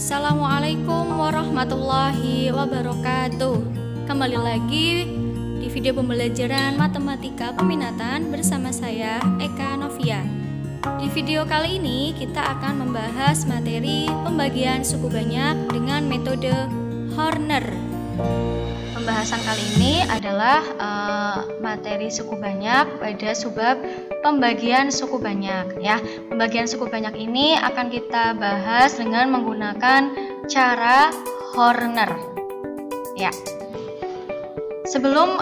Assalamualaikum warahmatullahi wabarakatuh. Kembali lagi di video pembelajaran matematika peminatan bersama saya Eka Novia. Di video kali ini kita akan membahas materi pembagian suku banyak dengan metode Horner. Pembahasan kali ini adalah materi suku banyak pada subbab pembagian suku banyak ya. Pembagian suku banyak ini akan kita bahas dengan menggunakan cara Horner. Ya. Sebelum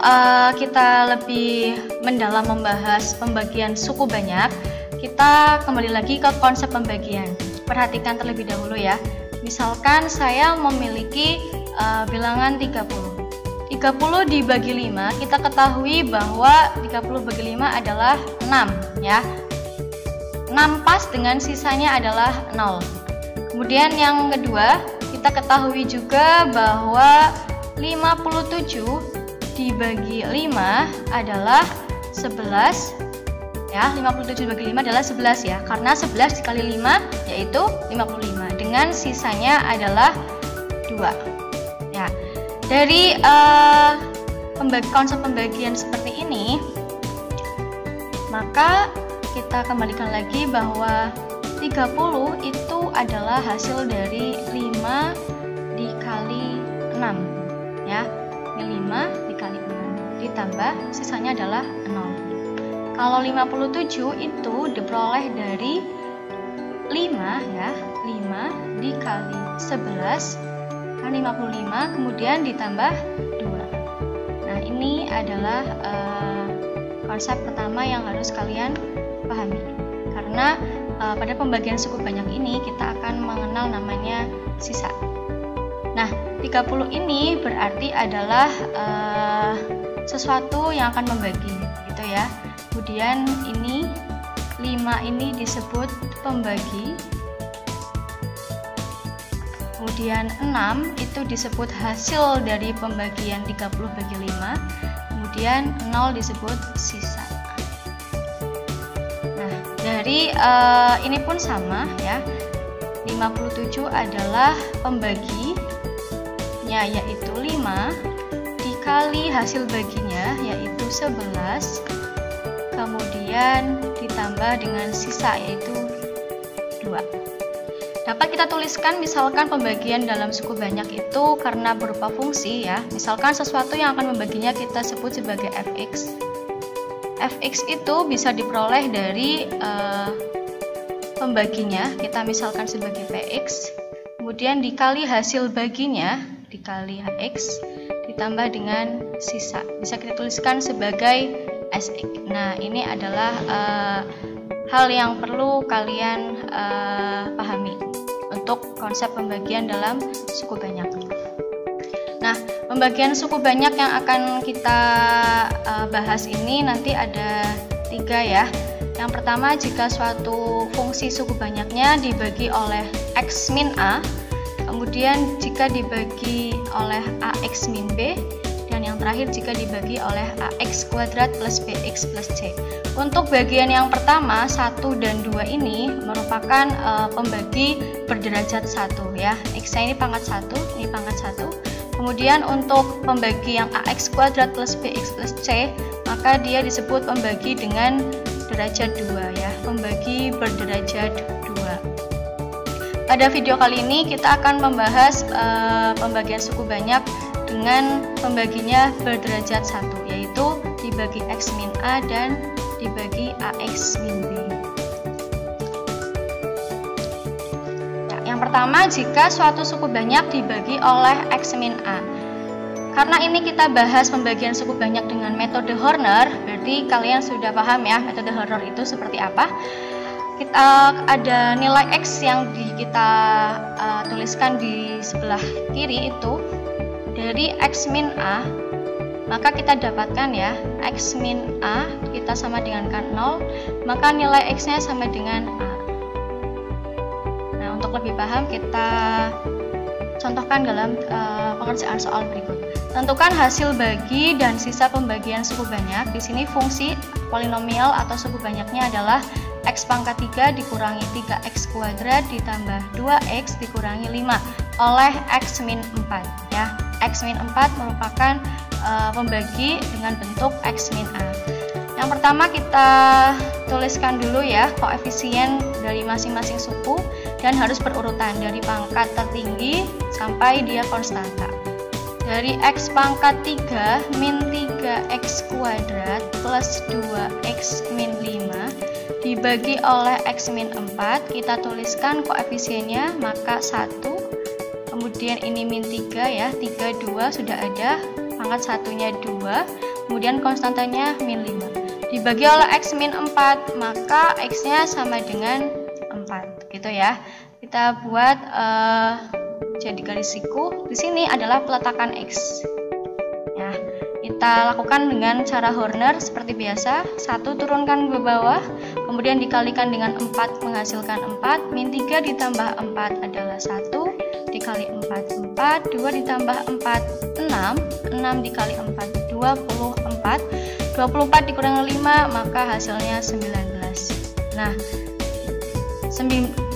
kita lebih mendalam membahas pembagian suku banyak, kita kembali lagi ke konsep pembagian. Perhatikan terlebih dahulu ya. Misalkan saya memiliki bilangan 30. 30 dibagi 5, kita ketahui bahwa 30 bagi 5 adalah 6 ya. 6 pas dengan sisanya adalah 0. Kemudian yang kedua, kita ketahui juga bahwa 57 dibagi 5 adalah 11 ya. 57 bagi 5 adalah 11 ya. Karena 11 dikali 5 yaitu 55 dengan sisanya adalah 2 ya. Dari konsep pembagian seperti ini, maka kita kembalikan lagi bahwa 30 itu adalah hasil dari 5 dikali 6 ya. Ini 5 dikali 6 ditambah sisanya adalah 0. Kalau 57 itu diperoleh dari 5 ya, 5 dikali 11 kan 55, kemudian ditambah 2. Nah, ini adalah konsep pertama yang harus kalian pahami. Karena pada pembagian suku banyak ini kita akan mengenal namanya sisa. Nah, 30 ini berarti adalah sesuatu yang akan membagi gitu ya. Kemudian ini 5 ini disebut pembagi. Kemudian 6 itu disebut hasil dari pembagian 30 bagi 5. Kemudian 0 disebut sisa. Nah, dari ini pun sama ya. 57 adalah pembaginya yaitu 5 dikali hasil baginya yaitu 11. Kemudian ditambah dengan sisa yaitu 2. Dapat kita tuliskan misalkan pembagian dalam suku banyak itu karena berupa fungsi ya. Misalkan sesuatu yang akan membaginya kita sebut sebagai fx. Fx itu bisa diperoleh dari pembaginya, kita misalkan sebagai px. Kemudian dikali hasil baginya, dikali hx, ditambah dengan sisa. Bisa kita tuliskan sebagai sx. Nah, ini adalah hal yang perlu kalian pahami untuk konsep pembagian dalam suku banyak. Nah, pembagian suku banyak yang akan kita bahas ini nanti ada 3 ya. Yang pertama, jika suatu fungsi suku banyaknya dibagi oleh x min a, kemudian jika dibagi oleh ax min b, dan yang terakhir jika dibagi oleh ax kuadrat plus bx plus c. Untuk bagian yang pertama 1 dan 2 ini merupakan pembagi berderajat 1 ya. X ini pangkat 1, ini pangkat 1. Kemudian untuk pembagi yang ax kuadrat plus bx plus c, maka dia disebut pembagi dengan derajat 2 ya, pembagi berderajat 2. Pada video kali ini kita akan membahas pembagian suku banyak dengan pembaginya berderajat 1, yaitu dibagi x min a dan dibagi ax min b. Nah, yang pertama, jika suatu suku banyak dibagi oleh x min a. Karena ini kita bahas pembagian suku banyak dengan metode Horner, berarti kalian sudah paham ya metode Horner itu seperti apa. Kita ada nilai x yang kita tuliskan di sebelah kiri itu dari x min a, maka kita dapatkan ya x min a kita sama dengan 0, maka nilai x nya sama dengan a. Nah, untuk lebih paham kita contohkan dalam pengerjaan soal berikut. Tentukan hasil bagi dan sisa pembagian suku banyak. Di sini fungsi polinomial atau suku banyaknya adalah X pangkat 3 dikurangi 3X kuadrat ditambah 2X dikurangi 5 oleh X min 4 ya. X min 4 merupakan pembagi dengan bentuk X min A. Yang pertama kita tuliskan dulu ya koefisien dari masing-masing suku dan harus berurutan dari pangkat tertinggi sampai dia konstanta. Dari X pangkat 3 min 3X kuadrat plus 2X min 5 dibagi oleh X min 4, kita tuliskan koefisiennya, maka 1, kemudian ini min 3 ya, 3, 2 sudah ada, pangkat satunya 2, kemudian konstantanya min 5 dibagi oleh X min 4, maka X nya sama dengan 4 gitu ya. Kita buat jadi garis siku. Di sini adalah peletakan X. Ya, kita lakukan dengan cara Horner seperti biasa. 1 turunkan ke bawah, kemudian dikalikan dengan 4 menghasilkan 4. Min 3 ditambah 4 adalah 1, dikali 4, 4. 2 ditambah 4, 6. 6 dikali 4, 24. 24 dikurangi 5, maka hasilnya 19. Nah, 19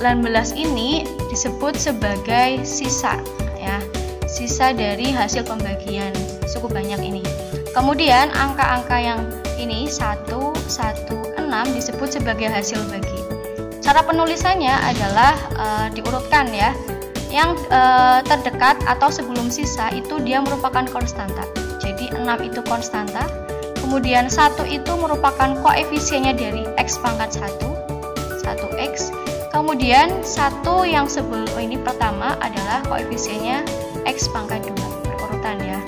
ini disebut sebagai sisa ya, sisa dari hasil pembagian suku banyak ini. Kemudian angka-angka yang ini 1, 1, 6 disebut sebagai hasil bagi. Cara penulisannya adalah diurutkan ya. Yang terdekat atau sebelum sisa itu dia merupakan konstanta. Jadi 6 itu konstanta. Kemudian 1 itu merupakan koefisiennya dari X pangkat 1X. Kemudian 1 yang sebelum ini pertama adalah koefisiennya X pangkat 2, berurutan ya.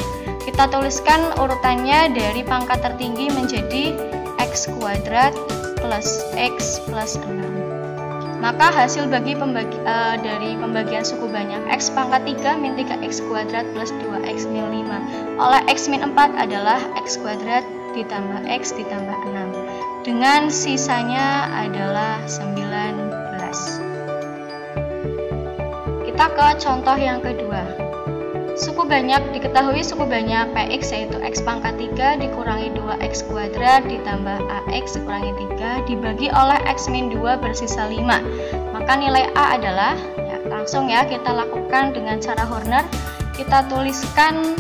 Kita tuliskan urutannya dari pangkat tertinggi menjadi X kuadrat plus X plus 6. Maka hasil bagi dari pembagian suku banyak X pangkat 3 min 3X kuadrat plus 2X min 5 oleh X min 4 adalah X kuadrat ditambah X ditambah 6 dengan sisanya adalah 19. Kita ke contoh yang kedua. Suku banyak diketahui suku banyak PX yaitu X pangkat 3 dikurangi 2X kuadrat ditambah AX dikurangi 3 dibagi oleh X min 2 bersisa 5. Maka nilai A adalah, ya, langsung ya kita lakukan dengan cara Horner. Kita tuliskan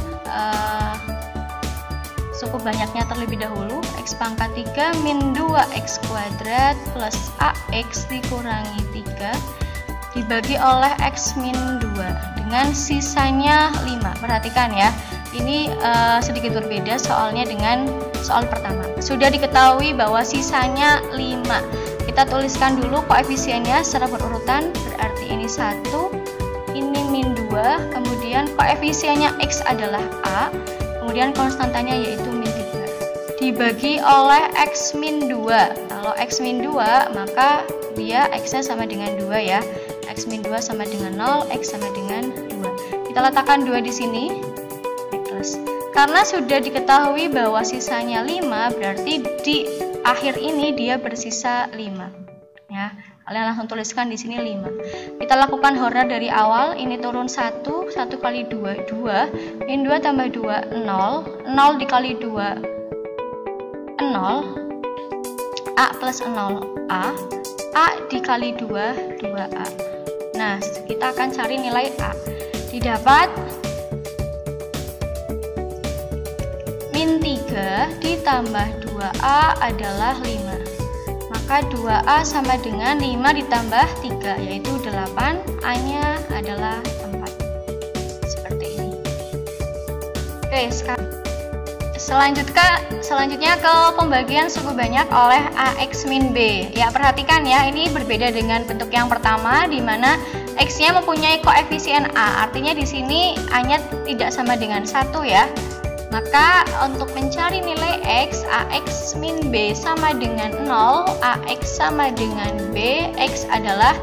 suku banyaknya terlebih dahulu. X pangkat 3 min 2X kuadrat plus AX dikurangi 3 dibagi oleh X min 2 dengan sisanya 5. Perhatikan ya, ini sedikit berbeda soalnya dengan soal pertama. Sudah diketahui bahwa sisanya 5. Kita tuliskan dulu koefisiennya secara berurutan, berarti ini 1, ini min 2, kemudian koefisiennya X adalah A, kemudian konstantanya yaitu min 3 dibagi oleh X min 2. Kalau X min 2 maka dia X nya sama dengan 2 ya. X min 2 sama dengan 0, X sama dengan 2. Kita letakkan 2 di sini. Plus. Karena sudah diketahui bahwa sisanya 5, berarti di akhir ini dia bersisa 5. Ya, kalian langsung tuliskan di sini 5. Kita lakukan Horner dari awal. Ini turun 1, 1 kali 2, 2. Min 2 tambah 2, 0. 0 dikali 2, 0. A plus 0, A. A dikali 2, 2A. Nah, kita akan cari nilai A. Didapat min 3 ditambah 2A adalah 5. Maka 2A sama dengan 5 ditambah 3, yaitu 8. A-nya adalah 4. Seperti ini. Oke, selanjutnya ke pembagian suku banyak oleh AX min B. Ya, perhatikan ya, ini berbeda dengan bentuk yang pertama di mana X-nya mempunyai koefisien A. Artinya di sini A-nya tidak sama dengan 1 ya. Maka untuk mencari nilai X, AX min B sama dengan 0, AX sama dengan B, X adalah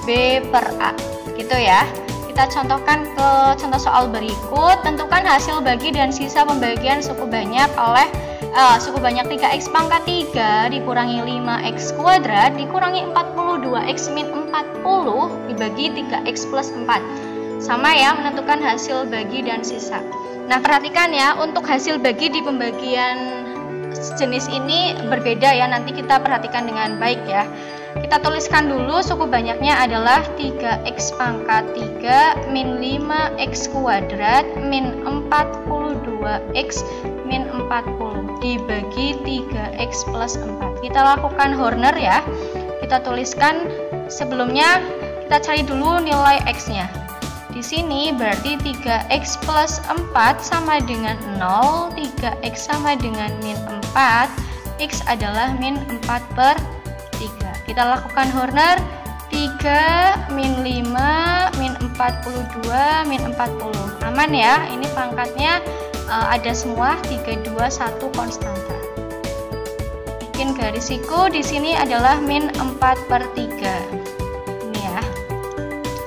B per A. Gitu ya. Kita contohkan ke contoh soal berikut. Tentukan hasil bagi dan sisa pembagian suku banyak oleh suku banyak 3X pangkat 3 dikurangi 5X kuadrat dikurangi 42X min 40 dibagi 3X plus 4. Sama ya, menentukan hasil bagi dan sisa. Nah, perhatikan ya, untuk hasil bagi di pembagian jenis ini berbeda ya, nanti kita perhatikan dengan baik ya. kita tuliskan dulu suku banyaknya adalah 3x pangkat 3 min 5x kuadrat min 42x min 40 dibagi 3x plus 4. Kita lakukan Horner ya. Kita tuliskan, sebelumnya kita cari dulu nilai x-nya. Di sini berarti 3x plus 4 sama dengan 0, 3x sama dengan min 4, x adalah min 4/3. Kita lakukan Horner, 3 min 5 min 42 min 40. Aman ya, ini pangkatnya ada semua, 3, 2, 1 konstanta. Bikin garis siku, di sini adalah min 4/3. Ini ya.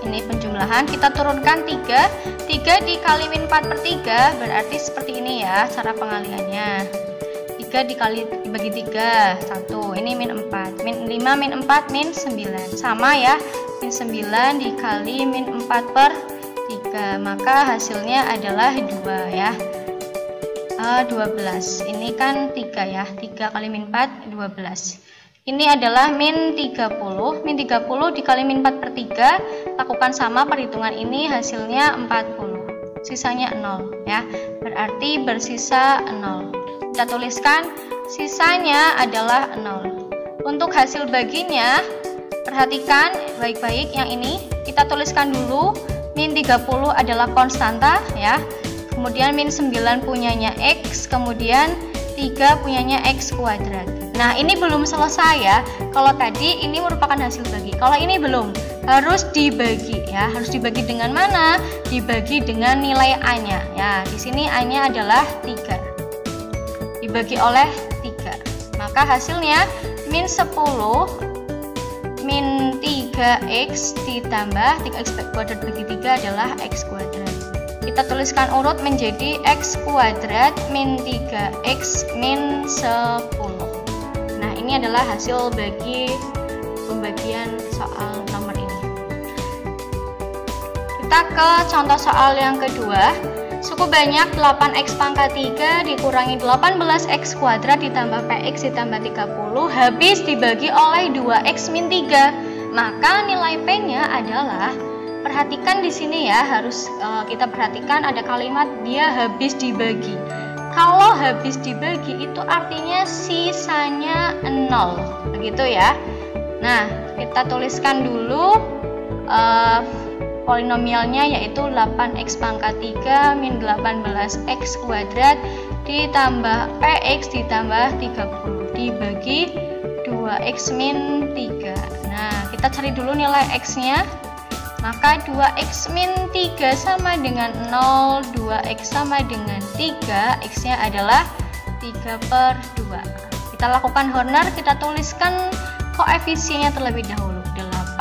Ini penjumlahan, kita turunkan 3 dikali min 4/3 berarti seperti ini ya cara pengaliannya. 3 dibagi 3, 1, ini min 4, min 5 min 4 min 9, sama ya, min 9 dikali min 4/3, maka hasilnya adalah 2 ya, 12. Ini kan 3 ya, 3 kali min 4, 12. Ini adalah min 30, min 30 dikali min 4/3, lakukan sama perhitungan ini, hasilnya 40, sisanya 0 ya, berarti bersisa 0. Kita tuliskan sisanya adalah 0. Untuk hasil baginya, perhatikan baik-baik yang ini, kita tuliskan dulu min 30 adalah konstanta ya. Kemudian min 9 punyanya x, kemudian 3 punyanya x kuadrat. Nah, ini belum selesai ya. Kalau tadi ini merupakan hasil bagi. Kalau ini belum, harus dibagi ya. Harus dibagi dengan mana? Dibagi dengan nilai A-nya ya. Di sini A-nya adalah 3. Dibagi oleh 3, maka hasilnya min 10 min 3x ditambah 3x kuadrat bagi 3 adalah x kuadrat. Kita tuliskan urut menjadi x kuadrat min 3x min 10. Nah, ini adalah hasil bagi pembagian soal nomor ini. Kita ke contoh soal yang kedua. Suku banyak 8x pangkat 3 dikurangi 18x kuadrat ditambah px ditambah 30 habis dibagi oleh 2x min 3. Maka nilai p-nya adalah, perhatikan di sini ya, harus kita perhatikan ada kalimat dia habis dibagi. Kalau habis dibagi itu artinya sisanya 0, begitu ya. Nah, kita tuliskan dulu polinomialnya, yaitu 8x pangkat 3 min 18x kuadrat ditambah px ditambah 30 dibagi 2x min 3. Nah, kita cari dulu nilai x-nya. Maka 2x min 3 sama dengan 0, 2x sama dengan 3, x-nya adalah 3/2. Kita lakukan Horner, kita tuliskan koefisiennya terlebih dahulu.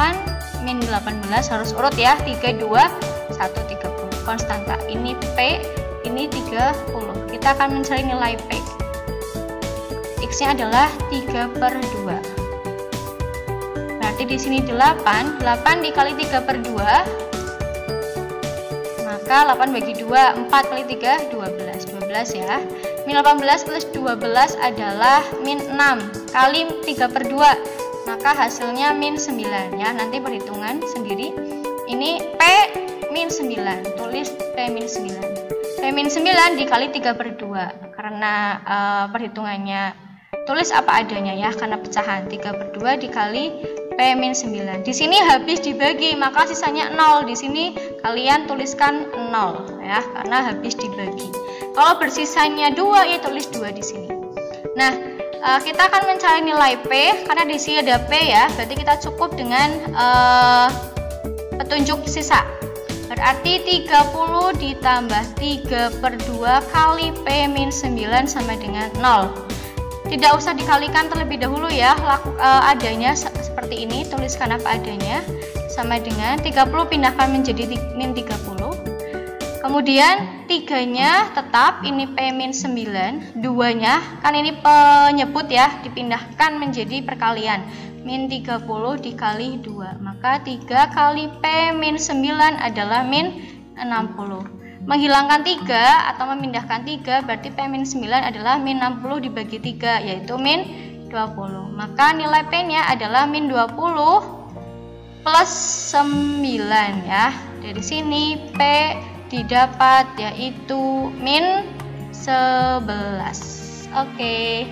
8 min 18 harus urut ya, 3, 2, 1, 30. Konstanta, ini P, ini 30. Kita akan mencari nilai P. X-nya adalah 3/2. Berarti di sini 8 dikali 3/2. Maka 8 bagi 2, 4 kali 3, 12. 12 ya. Min 18 plus 12 adalah min 6 kali 3/2. Maka hasilnya min 9 ya, nanti perhitungan sendiri. Ini P min 9, tulis P min 9. P min 9 dikali 3/2, karena perhitungannya tulis apa adanya ya, karena pecahan 3/2 dikali P min 9. Di sini habis dibagi, maka sisanya 0. Di sini kalian tuliskan 0 ya, karena habis dibagi. Kalau bersisanya 2 ya tulis 2 di sini. Nah, kita akan mencari nilai P, karena di sini ada P ya, berarti kita cukup dengan petunjuk sisa. Berarti 30 ditambah 3/2 kali P min 9 sama dengan 0. Tidak usah dikalikan terlebih dahulu ya, adanya seperti ini, tuliskan apa adanya, sama dengan 30 pindahkan menjadi min 30. Kemudian 3-nya tetap, ini P min 9, 2-nya, kan ini penyebut ya, dipindahkan menjadi perkalian, min 30 dikali 2, maka 3 kali P min 9 adalah min 60. Menghilangkan 3 atau memindahkan 3 berarti P min 9 adalah min 60 dibagi 3, yaitu min 20. Maka nilai P-nya adalah min 20 plus 9 ya. Dari sini P didapat yaitu min 11. Oke.